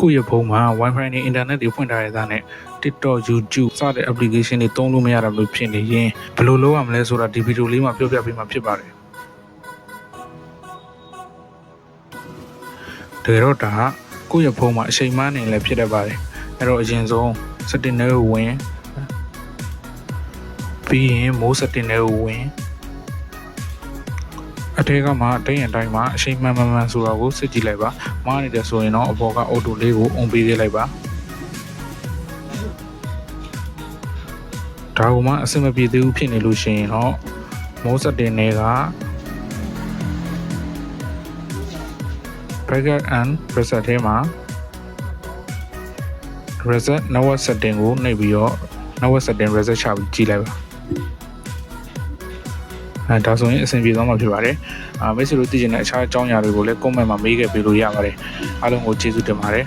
ကိုယ့်ရဲ့ဖုန်းမှာ Wi-Fi နဲ့ internet တွေဖွင့်ထားရတဲ့နဲ့ TikTok YouTube စတဲ့ application တွေသုံးလို့မရတာမျိုးဖြစ်နေရင်ဘယ်လိုလုပ်ရမလဲဆိုတာဒီဗီဒီယိုလေးမှာပြောပြပေးမှာဖြစ်ပါတယ်တကယ်တော့ဒါကိုယ့်ရဲ့ဖုန်းမှာအချိန်မှန်းနေလည်းဖြစ်တတ်ပါတယ်အဲ့တော့အရင်ဆုံး setting တွေကိုဝင်ပြီးရင် mode setting တွေကိုဝင်အထက်ကမှတိုင်းရန်တိုင်းမှာအချိန်မှန်ဆိုတာကိုစစ်ကြည့်လိုက်ပါမှားနေတယ်ဆိုရင်တော့အပေါ်က auto လေးကို on ပေးလိုက်ပါဒါကမှအဆင်မပြေသေးဘူးဖြစ်နေလို့ရှိရင်တော့ mode setting တွေက breaker and reset ထဲမှာ reset network setting ကိုနှိပ်ပြီးတော့ network setting reset ချပြီးကြည့်လိုက်ပါဒါဆိုရင်အဆင်ပြေသွားမှာဖြစ်ပါတယ်မိတ်ဆွေတို့သိချင်တဲ့အခြားအကြောင်းအရာတွေကိုလည်း comment မှာမေးခဲ့ပေးလို့ရပါတယ်အားလုံးကိုကျေးဇူးတင်ပါတယ်